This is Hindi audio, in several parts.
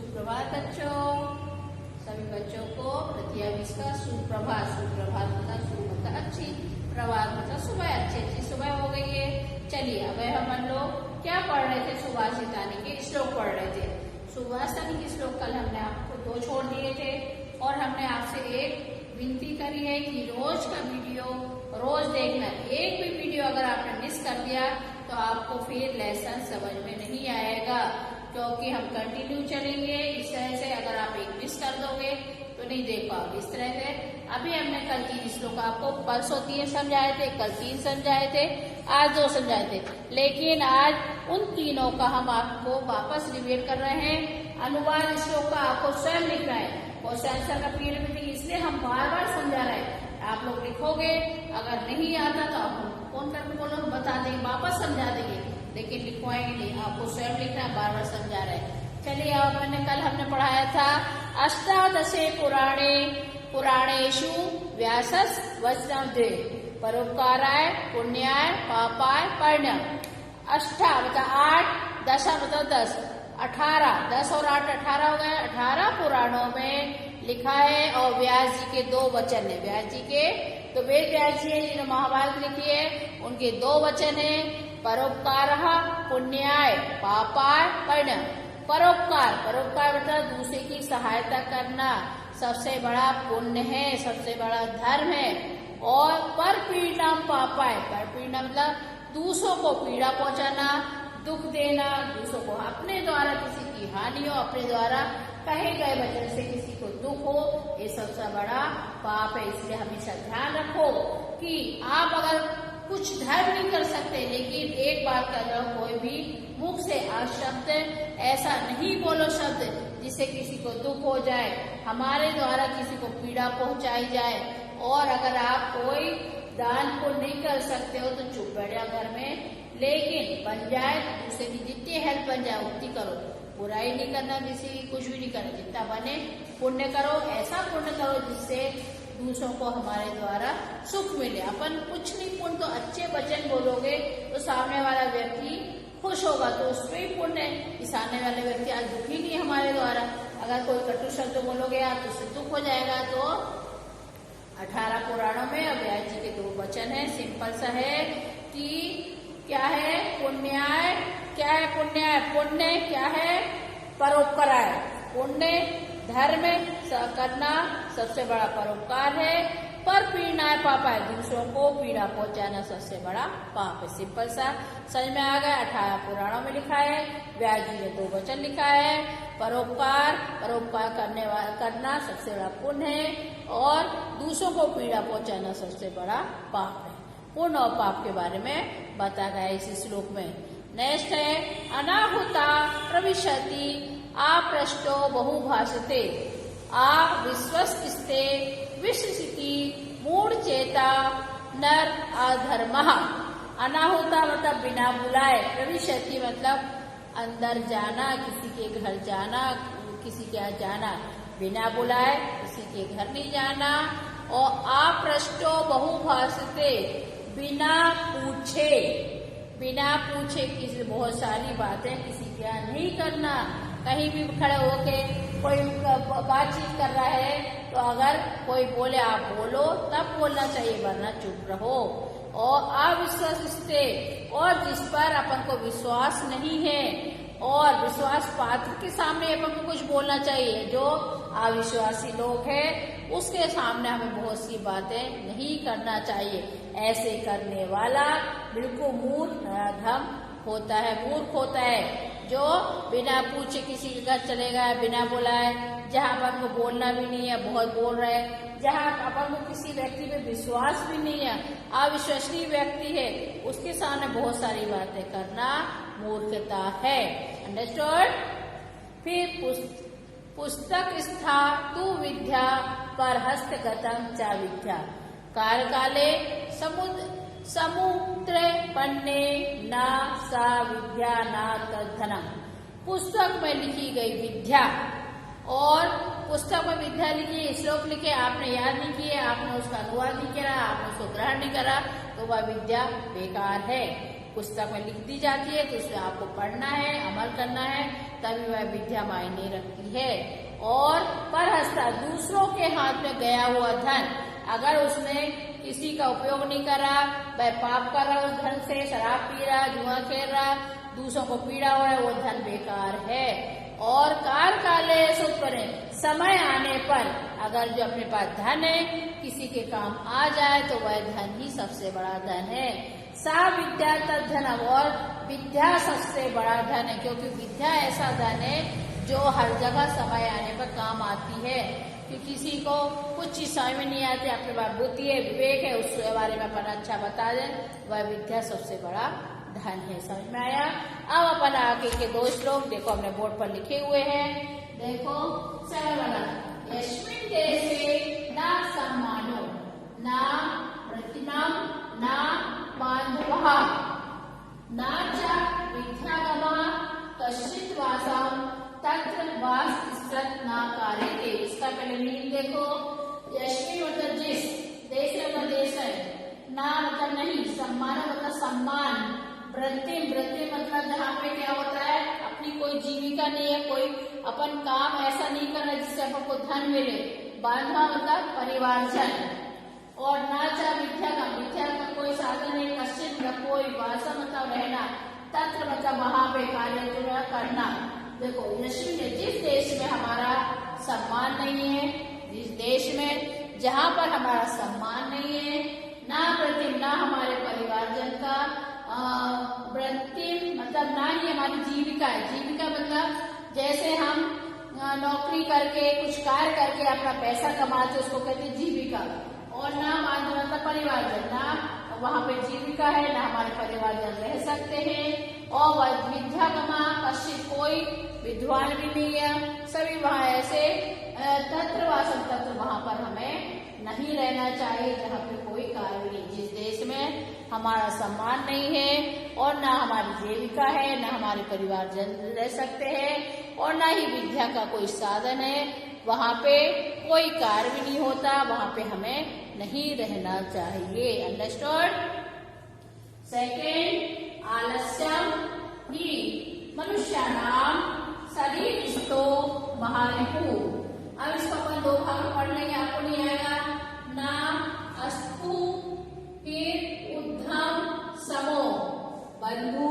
सुप्रभात बच्चों। सभी बच्चों को प्रतिया विश का सुप्रभात। सुप्रभात मतलब सुबह अच्छी, प्रभात मतलब सुबह अच्छी सुबह हो गई है। चलिए अब हम लोग क्या पढ़ रहे थे, सुभाषितानी के श्लोक पढ़ रहे थे। सुभाषितानी के श्लोक कल हमने आपको 2 छोड़ दिए थे और हमने आपसे एक विनती करी है कि रोज का वीडियो रोज देखना। एक भी वीडियो अगर आपने मिस कर दिया तो आपको फिर लेसन समझ में नहीं आएगा, क्योंकि हम कंटिन्यू चलेंगे इस तरह से। अगर आप एक मिस कर दोगे तो नहीं देख पाओगे इस तरह से। अभी हमने कल 3 श्लोक आपको परसों 3 समझाए थे, कल 3 समझाए थे, आज 2 समझाए थे, लेकिन आज उन तीनों का हम आपको वापस रिवीट कर रहे हैं। अनुवाद श्लोक का आपको स्वयं लिखना है, क्वेश्चन आंसर का पीरियड में थी इसलिए हम बार बार समझा रहे हैं। आप लोग लिखोगे, अगर नहीं आता तो आप फोन करके बोलो, हम बता देंगे, वापस समझा देंगे, लेकिन लिखवाएंगे नहीं, आपको स्वयं लिखना है, बार बार समझा रहे हैं। चलिए अब कल हमने पढ़ाया था अष्टादशे पुराणेषु व्यासस् वचनं द्वे परोपकाराय पुण्याय पापाय पर्ण्यः। अष्टा मतलब 8, दशा मतलब 10, 18, 10 और 8 18 हो गए। 18 पुराणों में लिखा है और व्यास जी के 2 वचन है। व्यास जी के तो वेद व्यास जी है जिन्होंने महाभारत लिखी है, उनके 2 वचन है। परोपकारः पुण्याय पापाय पर्ण्यः। परोपकार मतलब दूसरे की सहायता करना सबसे बड़ा पुण्य है, सबसे बड़ा धर्म है। और परपीड़नम पापाय, परपीड़नम मतलब दूसरों को पीड़ा पहुंचाना, दुख देना, दूसरों को अपने द्वारा किसी की हानि हो, अपने द्वारा कहे गए वचन से किसी को दुख हो, ये सबसे बड़ा पाप है। इसलिए हमेशा ध्यान रखो कि आप अगर कुछ धर्म नहीं कर सकते, लेकिन एक बात कर लो, कोई भी मुख से शब्द ऐसा नहीं बोलो शब्द जिससे किसी को दुख हो जाए, हमारे द्वारा किसी को पीड़ा पहुंचाई जाए। और अगर आप कोई दान को नहीं कर सकते हो तो चुप बैठ जाओ घर में, लेकिन बन जाए दूसरे की जितनी हेल्प बन जाए उतनी करो। बुराई नहीं करना, किसी की कुछ भी नहीं करना, जितना बने पुण्य करो। ऐसा पुण्य करो जिससे दूसरों को हमारे द्वारा सुख मिले। अपन कुछ नहीं पुण्य तो अच्छे वचन बोलोगे तो सामने वाला व्यक्ति खुश होगा, तो उसमें ही पुण्य है। सामने वाले व्यक्ति आज दुखी नहीं हमारे द्वारा, अगर कोई कटु शब्द बोलोगे आप तो उससे दुख हो जाएगा। तो 18 पुराणों में अब व्यास जी के 2 वचन है, सिंपल सा है कि क्या है पुण्याय, क्या है पुण्याय, पुण्य क्या है परोपकाराय, पुण्य धर्म करना सबसे बड़ा परोपकार है। पर पीड़नाय पापाय, दूसरों को पीड़ा पहुंचाना सबसे बड़ा पाप है। सिंपल सा समझ में आ गया। 18 पुराणों में लिखा है, व्यास जी ने 2 वचन लिखा है। परोपकार करना सबसे बड़ा पुण्य है और दूसरों को पीड़ा पहुंचाना सबसे बड़ा पाप है। पुण्य और पाप के बारे में बता गया इस श्लोक में। नेक्स्ट है अनाहुता प्रविशति आपृष्टो बहुभाषते विश्वस्ते विश्वसिति मूढ़ चेता नर अधर्मः। अनाहुता मतलब बिना बुलाए, प्रविशति मतलब अंदर जाना, किसी के घर जाना, किसी के यहाँ जाना, बिना बुलाए किसी के घर नहीं जाना। और आपृष्टो बहुभाषते, बिना पूछे किसी बहुत सारी बातें किसी के यहाँ नहीं करना। कहीं भी खड़े होके कोई बातचीत कर रहा है तो अगर कोई बोले आप बोलो तब बोलना चाहिए, वरना चुप रहो। और अविश्वस्ते, और जिस पर अपन को विश्वास नहीं है और विश्वास पात्र के सामने अपन को कुछ बोलना चाहिए। जो अविश्वासी लोग हैं उसके सामने हमें बहुत सी बातें नहीं करना चाहिए। ऐसे करने वाला बिल्कुल मूर्ख होता है, जो बिना पूछे किसी के घर चले गए, बिना बुलाए, जहाँ अपन को बोलना भी नहीं है बहुत बोल रहे, जहाँ अपन को किसी व्यक्ति पे विश्वास भी नहीं है, अविश्वसनीय व्यक्ति है, उसके सामने बहुत सारी बातें करना मूर्खता है। अंडरस्टूड। फिर पुस्तक स्था तु विद्या पर हस्तगतम च विद्या काले समुद्र पन्ने न सा विद्या न तद्धनम। पुस्तक में लिखी गई विद्या, और पुस्तक में विद्या लिखी, श्लोक लिखे, आपने याद नहीं किए, आपने उसका अनुवाद नहीं किया, आपने उसको ग्रहण नहीं करा, तो वह विद्या बेकार है। पुस्तक में लिख दी जाती है, तो उसमें आपको पढ़ना है, अमल करना है, तभी वह विद्या मायने रखती है। और परहस्ता, दूसरों के हाथ में गया हुआ धन, अगर उसने किसी का उपयोग नहीं करा, वह पाप कर रहा, उस धन से शराब पी रहा, जुआ खेल रहा, दूसरों को पीड़ा हो रहा है, वो धन बेकार है। और काल काले सुत्परे, समय आने पर अगर जो अपने पास धन है किसी के काम आ जाए तो वह धन ही सबसे बड़ा धन है। सा विद्या तद्धनम, और विद्या सबसे बड़ा धन है, क्योंकि विद्या ऐसा धन है जो हर जगह समय आने पर काम आती है। कि किसी को कुछ चीज समझ में नहीं आती, अपने पास बुद्धि है, विवेक है, उसके बारे में अपन अच्छा बता दें, वह विद्या सबसे बड़ा धन है। समझ में आया? अब अपन आगे के 2 श्लोक देखो, हमने बोर्ड पर लिखे हुए हैं। देखो 7 वाला, यस्मिन् देशे न सम्मानो न प्रतिमं न बान्धवः न च विद्यागमा कश्चित् वासं तत्र वासतिष्ठत् न कार्यते। इसका पहले मीनिंग देखो। यस्मिन् मतलब जिस, देश मतलब देश है, ना मतलब नहीं, सम्मान मतलब सम्मान, वृत्ति, वृत्ति मतलब जहाँ पे क्या होता है, अपनी कोई जीविका नहीं है, कोई अपन काम ऐसा नहीं कर रहा जिससे अपन को धन मिले। बांधवा मतलब परिवारजन। और नाचा विद्या का, विद्या का कोई साधन नहीं, कश्चित न कोई, वासा मतलब रहना, तत्र मतलब वहां पे कार्य करना। देखो यस्मिन्, जिस देश में हमारा सम्मान नहीं है, जिस देश में जहाँ पर हमारा सम्मान नहीं है, ना प्रतिम, ना हमारे परिवारजन का, वृत्ति मतलब ना ही हमारी जीविका है। जीविका मतलब जैसे हम नौकरी करके कुछ कार्य करके अपना पैसा कमाते, उसको कहते हैं जीविका। और ना मतलब परिवारजन, ना वहाँ पे जीविका है, ना हमारे परिवारजन रह सकते हैं। और विद्यागमा कश्चित, कोई विद्वान भी नहीं है, सभी वहाँ ऐसे तत्र वासम, तत्र वहाँ पर हमें नहीं रहना चाहिए जहाँ पे कोई कार्य नहीं। जिस देश में हमारा सम्मान नहीं है और ना हमारी जीविका है, ना हमारे परिवारजन रह सकते हैं और ना ही विद्या का कोई साधन है, वहाँ पे कोई कार्य भी नहीं होता, वहाँ पे हमें नहीं रहना चाहिए। अंडरस्टूड? सेकेंड, आलस्यम ही मनुष्याणाम शरीरस्थो महारिपु। अब इसको अपन 2 भाग में पढ़ लेंगे, आपको नहीं आएगा। ना अस्तु फिर उद्धम समो बंधु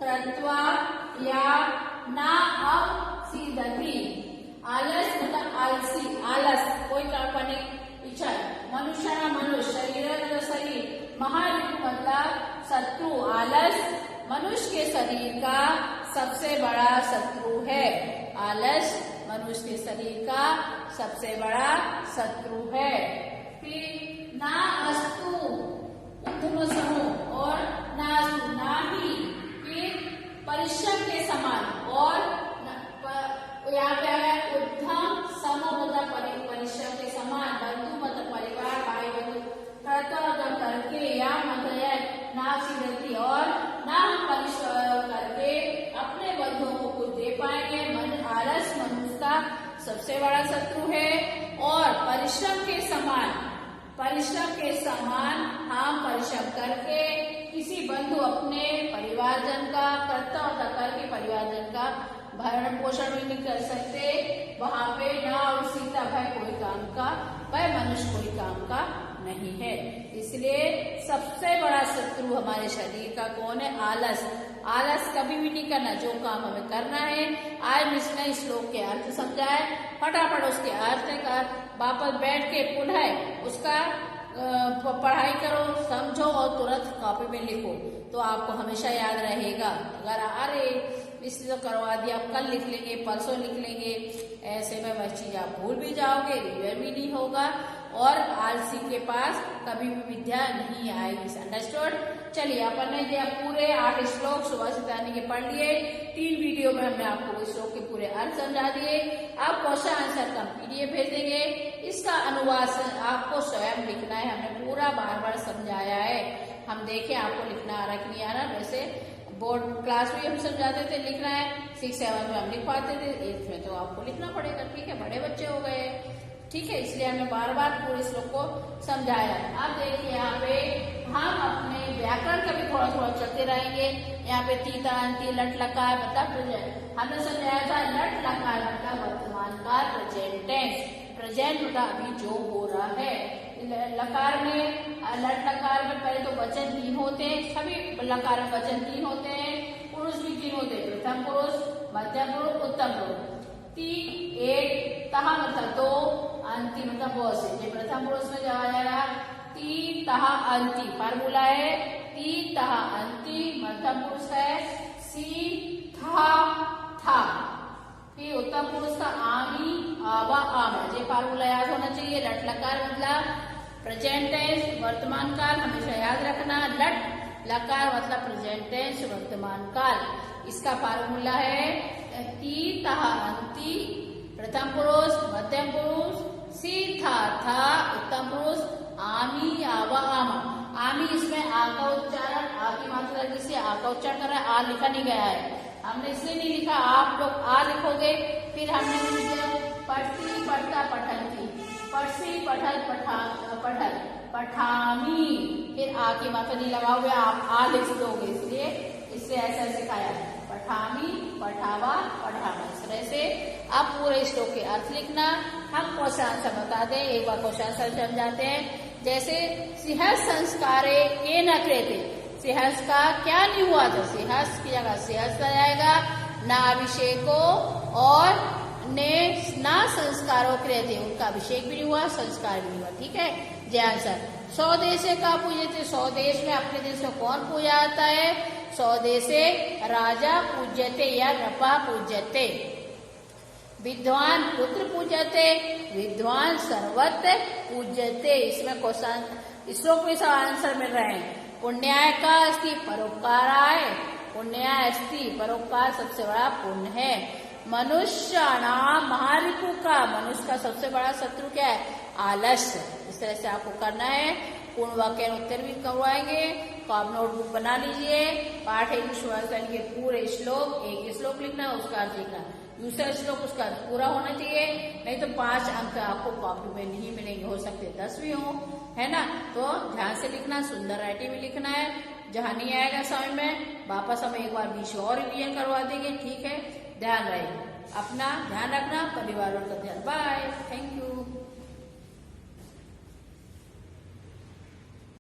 कृत्वा या ना अब सीदति। आलस मतलब आलसी, आलस कोई काम करने की इच्छा। मनुष्य ना मनुष्य, शरीर मतलब शरीर, महारिपु मतलब शत्रु। आलस मनुष्य के शरीर का सबसे बड़ा शत्रु है। आलस मनुष्य के शरीर का सबसे बड़ा शत्रु है। फिर ना अस्तु उद्धम समूह, और ना ही फिर परिश्रम के समान, और यहाँ पे आया उद्धम समूह मतलब परिश्रम के समान, बंधु मतलब परिवार, भाई बंधु, कर्तव्य करके या मतलब ना सीधती, और ना हम परिश्रम करके अपने बंधुओं को कुछ दे पाएंगे। मन आलस मनुष्य का सबसे बड़ा शत्रु है। और परिश्रम के समान, परिश्रम के समान हम परिश्रम करके किसी बंधु अपने परिवारजन का कर्तव्य करके परिवारजन का भरण पोषण भी नहीं कर सकते, वहाँ पे ना और सीता भाई कोई काम का, वह मनुष्य कोई काम का नहीं है। इसलिए सबसे बड़ा शत्रु हमारे शरीर का कौन है? आलस। आलस कभी भी नहीं करना, जो काम हमें करना है। आज इसने श्लोक के अर्थ समझाए, फटाफट उसके अर्थ का वापस बैठ के पुनः उसका पढ़ाई करो, समझो और तुरंत कॉपी में लिखो, तो आपको हमेशा याद रहेगा। अगर अरे इसलिए तो करवा दिया, आप कल लिख लेंगे, परसों लिख लेंगे, ऐसे में वह चीज आप भूल भी जाओगे, रिविजन भी नहीं होगा और आलसी के पास कभी भी विद्या नहीं आएगी। अंडरस्टूड? चलिए अपन ने जो पूरे 8 श्लोक सुबह से तानी के पढ़ लिए। 3 वीडियो में हमने आपको इस श्लोक के पूरे अर्थ समझा दिए। अब क्वेश्चन आंसर का PDF भेज देंगे, इसका अनुवाद आपको स्वयं लिखना है। हमने पूरा बार समझाया है। हम देखें आपको लिखना आ रहा कि नहीं आ रहा। वैसे बोर्ड क्लास में हम समझाते थे लिखना है, 6-7 में हम लिखवाते थे, 8th में तो आपको लिखना पड़ेगा। ठीक है, बड़े बच्चे हो गए, ठीक है, इसलिए हमने बार पूरे श्लोक को समझाया। अब देखिए यहाँ पे हम अपने व्याकरण का भी थोड़ा थोड़ा चलते रहेंगे। यहाँ पे तीता अंति लट लकार मतलब प्रेजेंट, हमने समझाया था लट लकार मतलब वर्तमान काल प्रेजेंट टेंस, प्रेजेंट मतलब अभी जो हो रहा है। लकार में लट लकार में पहले तो वचन 3 होते हैं, सभी लकार में वचन 3 होते हैं, पुरुष भी 3 होते हैं, प्रथम पुरुष, मध्यम पुरुष, उत्तम पुरुष। ती एक, तहा मतलब 2, अंति मतलब बहुत से। प्रथम पुरुष में जब आ जाएगा ती तहा अंति, फार्मूला है ती तहा अंति, मध्यम पुरुष है सी था था। फिर उत्तम पुरुष का आमी आवा आम, ये फार्मूला याद होना चाहिए। लट लकार मतलब प्रेजेंट टेंस वर्तमान काल, हमेशा याद रखना। लट लकार मतलब प्रेजेंट टेंस वर्तमान काल, इसका फार्मूला है ती तहा अंति, प्रथम पुरुष, मध्यम पुरुष, सी था था, उत्तम पुरुष, आमी आवा आमा। आमी इसमें आ का उच्चारण, आ की मात्रा जिससे आ का उच्चारण कर रहा है, आ लिखा नहीं गया है, हमने इसलिए नहीं लिखा, आप लोग आ लिखोगे। फिर हमने लिखा पढ़ती पढ़ता पठनती, पढ़सी पढ़ल पढ़ल पठामी, फिर आ की मात्रा नहीं लगाओगे, आप आ लिख दोगे, इसलिए इससे ऐसा सिखाया है पठामी पठावा पढ़ावा। इस तरह से आप पूरे श्लोक के अर्थ लिखना। हम क्वेश्चन आंसर बता दें, एक बार क्वेश्चन आंसर समझाते हैं। जैसे सिंहस संस्कारे के न क्रियते, सिंहस का क्या नहीं हुआ था, सिंहस की जगह सिंहस का जाएगा, ना अभिषेको और ने ना संस्कारों क्रियते, उनका अभिषेक भी नहीं हुआ, संस्कार भी नहीं हुआ। ठीक है, जय आंसर। स्वदेशे का पूजते, स्वदेश में अपने देश में कौन पूजा आता है, स्वदेशे राजा पूज्यते या नपा पूज्यते, विद्वान पुत्र पूजते, विद्वान सर्वत्र पूजते। इसमें क्वेश्चन श्लोक में सब आंसर मिल रहे हैं। पुण्याय का अस्ति परोपकाराय, पुण्याय अस्ति परोपकार सबसे बड़ा पुण्य है। मनुष्याणाम महारिपु का, मनुष्य का सबसे बड़ा शत्रु क्या है, आलस्य। इस तरह से आपको करना है। पूर्ण वाक्य उत्तर भी करवाएंगे, तो आप नोटबुक बना लीजिए। पाठ एक के पूरे श्लोक, एक श्लोक लिखना, उसका अर्थ लिखना, दूसरा श्लोक उसका अर्थ पूरा होना चाहिए, नहीं तो 5 अंक आपको कॉपी में नहीं मिलेंगे, हो सकते 10 भी हो, है ना। तो ध्यान से लिखना, सुंदर राइटिंग में लिखना है। जहाँ नहीं आएगा समझ में, वापस हम एक बार बीच और रिवीजन करवा देंगे। ठीक है, ध्यान रहे, अपना ध्यान रखना, परिवार का ध्यान। Bye, thank you.